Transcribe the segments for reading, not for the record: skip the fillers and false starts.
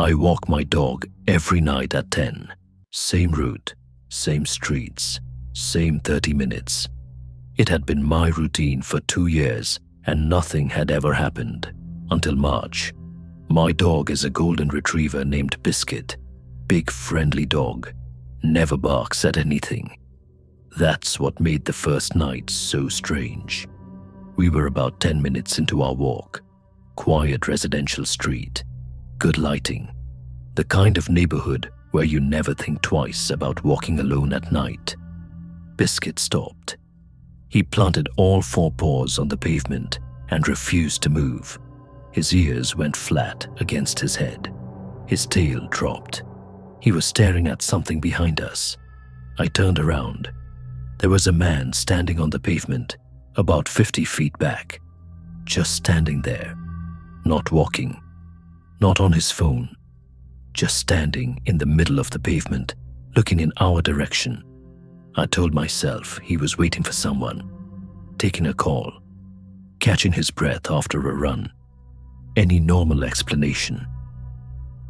I walk my dog every night at 10. Same route, same streets, same 30 minutes. It had been my routine for 2 years and nothing had ever happened until March. My dog is a golden retriever named Biscuit. Big friendly dog, never barks at anything. That's what made the first night so strange. We were about 10 minutes into our walk. Quiet residential street, good lighting, the kind of neighborhood where you never think twice about walking alone at night. Biscuit stopped. He planted all 4 paws on the pavement and refused to move. His ears went flat against his head. His tail dropped. He was staring at something behind us. I turned around. There was a man standing on the pavement, about 50 feet back, just standing there, not walking, not on his phone, just standing in the middle of the pavement, looking in our direction. I told myself he was waiting for someone, taking a call, catching his breath after a run. Any normal explanation.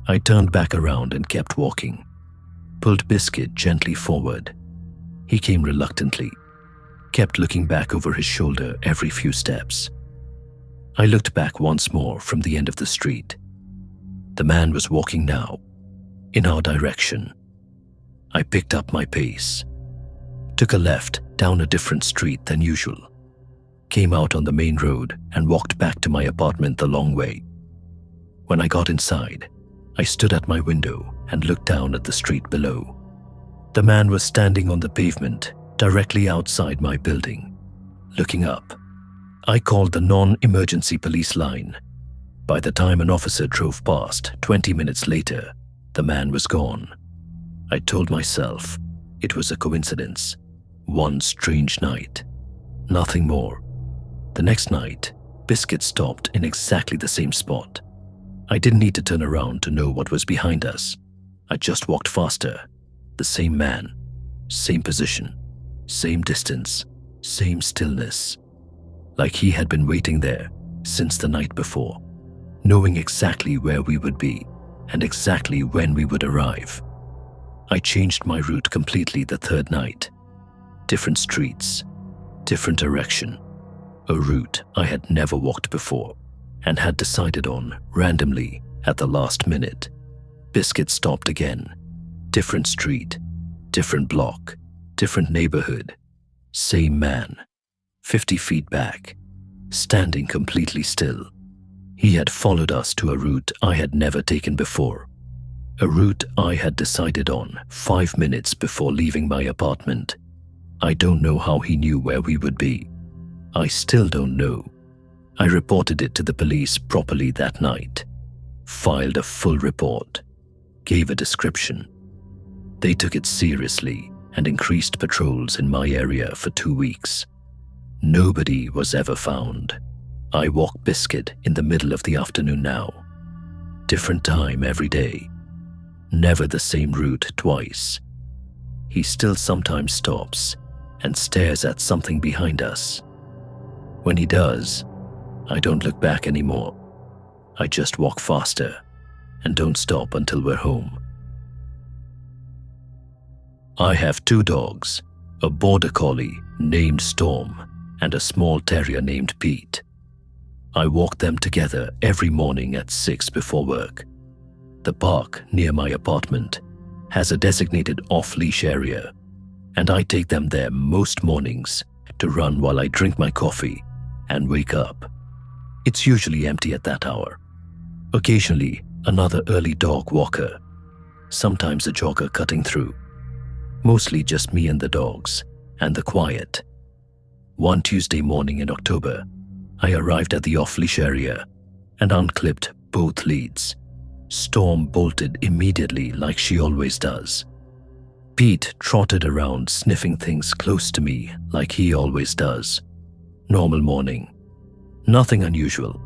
I turned back around and kept walking, pulled Biscuit gently forward. He came reluctantly, kept looking back over his shoulder every few steps. I looked back once more from the end of the street. The man was walking now, in our direction. I picked up my pace, took a left down a different street than usual, came out on the main road and walked back to my apartment the long way. When I got inside, I stood at my window and looked down at the street below. The man was standing on the pavement directly outside my building, looking up. I called the non-emergency police line. By the time an officer drove past 20 minutes later, the man was gone. I told myself it was a coincidence, one strange night, nothing more. The next night, Biscuit stopped in exactly the same spot. I didn't need to turn around to know what was behind us. I just walked faster. The same man, same position, same distance, same stillness. Like he had been waiting there since the night before, knowing exactly where we would be and exactly when we would arrive. I changed my route completely the third night. Different streets, different direction. A route I had never walked before and had decided on randomly at the last minute. Biscuit stopped again. Different street, different block, different neighborhood. Same man, 50 feet back, standing completely still. He had followed us to a route I had never taken before. A route I had decided on 5 minutes before leaving my apartment. I don't know how he knew where we would be. I still don't know. I reported it to the police properly that night, filed a full report, gave a description. They took it seriously and increased patrols in my area for 2 weeks. Nobody was ever found. I walk Biscuit in the middle of the afternoon now. Different time every day. Never the same route twice. He still sometimes stops and stares at something behind us. When he does, I don't look back anymore. I just walk faster and don't stop until we're home. I have 2 dogs, a border collie named Storm and a small terrier named Pete. I walk them together every morning at 6 before work. The park near my apartment has a designated off-leash area, and I take them there most mornings to run while I drink my coffee and wake up. It's usually empty at that hour. Occasionally, another early dog walker, sometimes a jogger cutting through. Mostly just me and the dogs, and the quiet. One Tuesday morning in October, I arrived at the off-leash area and unclipped both leads. Storm bolted immediately like she always does. Pete trotted around sniffing things close to me like he always does. Normal morning. Nothing unusual.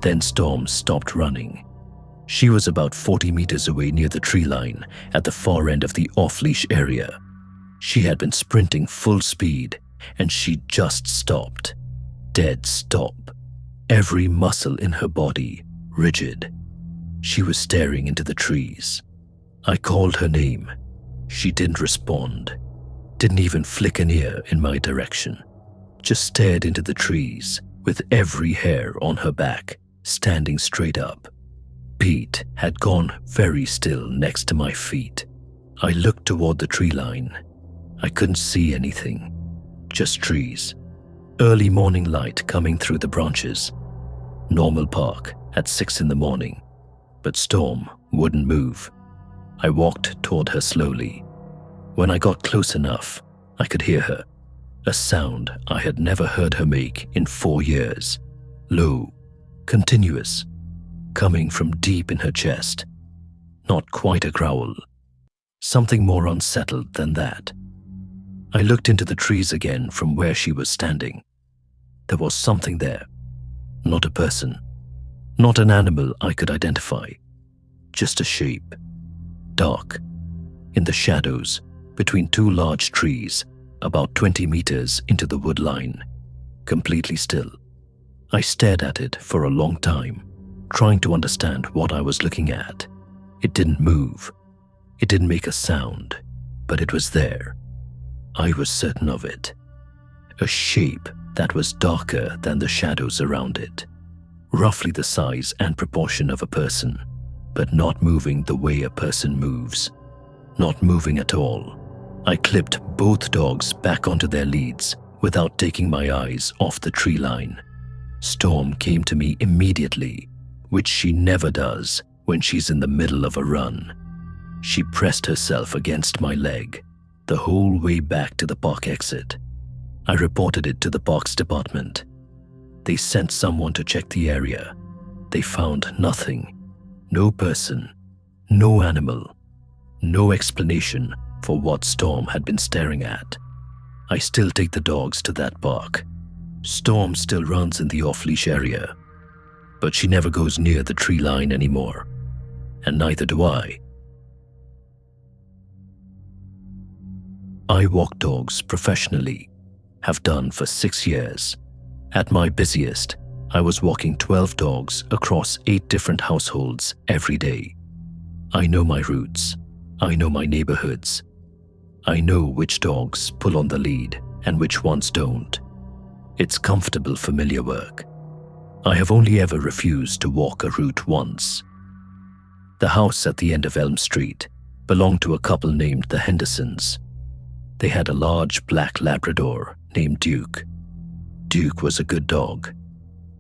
Then Storm stopped running. She was about 40 meters away near the tree line at the far end of the off-leash area. She had been sprinting full speed and she just stopped. Dead stop. Every muscle in her body rigid. She was staring into the trees. I called her name. She didn't respond, didn't even flick an ear in my direction, just stared into the trees with every hair on her back standing straight up. Pete had gone very still next to my feet. I looked toward the tree line. I couldn't see anything, just trees. Early morning light coming through the branches. Normal park at 6 in the morning, but Storm wouldn't move. I walked toward her slowly. When I got close enough, I could hear her, a sound I had never heard her make in 4 years. Low, continuous, coming from deep in her chest. Not quite a growl. Something more unsettled than that. I looked into the trees again from where she was standing. There was something there. Not a person. Not an animal I could identify. Just a shape. Dark. In the shadows, between 2 large trees, about 20 meters into the wood line. Completely still. I stared at it for a long time, trying to understand what I was looking at. It didn't move. It didn't make a sound, but it was there. I was certain of it. A shape that was darker than the shadows around it. Roughly the size and proportion of a person, but not moving the way a person moves. Not moving at all. I clipped both dogs back onto their leads without taking my eyes off the tree line. Storm came to me immediately, which she never does when she's in the middle of a run. She pressed herself against my leg the whole way back to the park exit. I reported it to the parks department. They sent someone to check the area. They found nothing. No person. No animal. No explanation for what Storm had been staring at. I still take the dogs to that park. Storm still runs in the off-leash area, but she never goes near the tree line anymore, and neither do I. I walk dogs professionally, have done for 6 years. At my busiest, I was walking 12 dogs across 8 different households every day. I know my routes. I know my neighborhoods. I know which dogs pull on the lead and which ones don't. It's comfortable, familiar work. I have only ever refused to walk a route once. The house at the end of Elm Street belonged to a couple named the Hendersons. They had a large black Labrador named Duke. Duke was a good dog,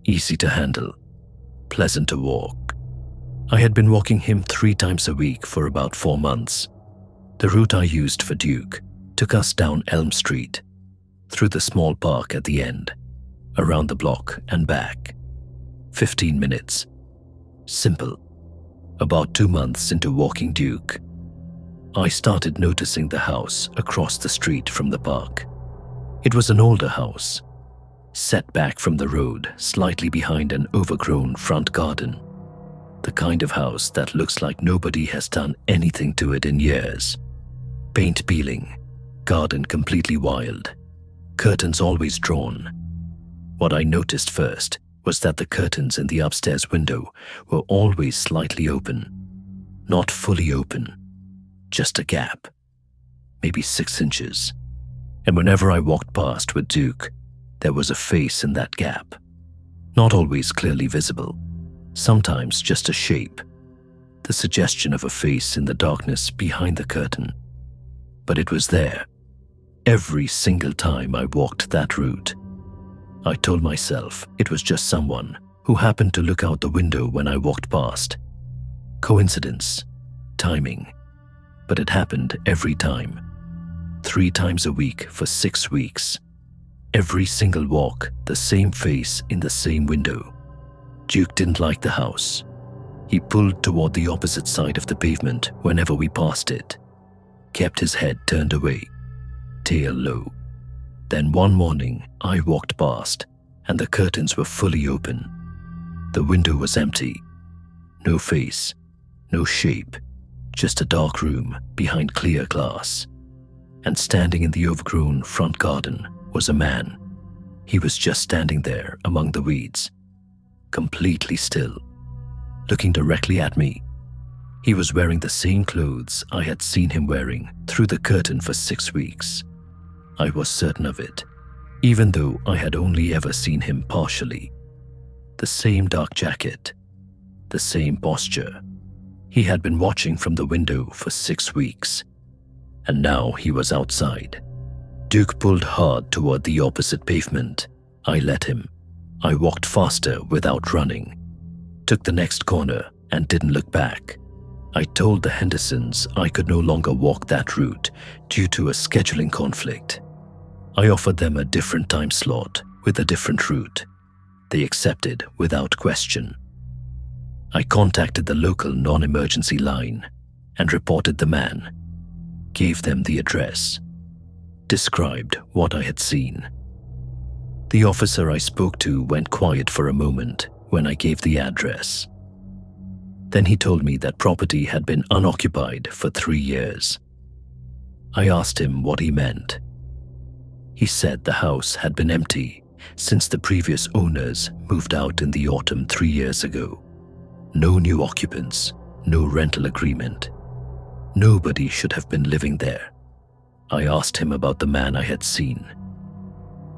easy to handle, pleasant to walk. I had been walking him 3 times a week for about 4 months. The route I used for Duke took us down Elm Street, through the small park at the end, around the block and back. 15 minutes. Simple. About 2 months into walking Duke, I started noticing the house across the street from the park. It was an older house, set back from the road slightly behind an overgrown front garden. The kind of house that looks like nobody has done anything to it in years. Paint peeling, garden completely wild, curtains always drawn. What I noticed first was that the curtains in the upstairs window were always slightly open. Not fully open, just a gap, maybe 6 inches. And whenever I walked past with Duke, there was a face in that gap. Not always clearly visible, sometimes just a shape, the suggestion of a face in the darkness behind the curtain. But it was there, every single time I walked that route. I told myself it was just someone who happened to look out the window when I walked past. Coincidence, timing, but it happened every time. 3 times a week for 6 weeks. Every single walk, the same face in the same window. Duke didn't like the house. He pulled toward the opposite side of the pavement whenever we passed it. Kept his head turned away, tail low. Then one morning, I walked past, and the curtains were fully open. The window was empty. No face, no shape, just a dark room behind clear glass. And standing in the overgrown front garden was a man. He was just standing there among the weeds, completely still, looking directly at me. He was wearing the same clothes I had seen him wearing through the curtain for 6 weeks. I was certain of it, even though I had only ever seen him partially. The same dark jacket, the same posture. He had been watching from the window for 6 weeks, and now he was outside. Duke pulled hard toward the opposite pavement. I let him. I walked faster without running, took the next corner and didn't look back. I told the Hendersons I could no longer walk that route due to a scheduling conflict. I offered them a different time slot with a different route. They accepted without question. I contacted the local non-emergency line and reported the man, gave them the address, described what I had seen. The officer I spoke to went quiet for a moment when I gave the address. Then he told me that property had been unoccupied for 3 years. I asked him what he meant. He said the house had been empty since the previous owners moved out in the autumn 3 years ago. No new occupants, no rental agreement. Nobody should have been living there. I asked him about the man I had seen.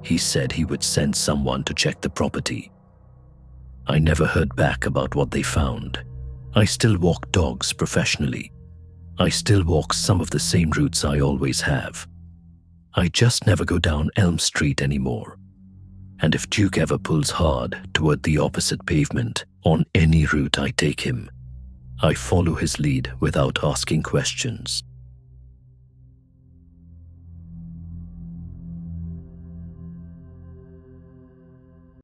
He said he would send someone to check the property. I never heard back about what they found. I still walk dogs professionally. I still walk some of the same routes I always have. I just never go down Elm Street anymore. And if Duke ever pulls hard toward the opposite pavement on any route I take him, I follow his lead without asking questions.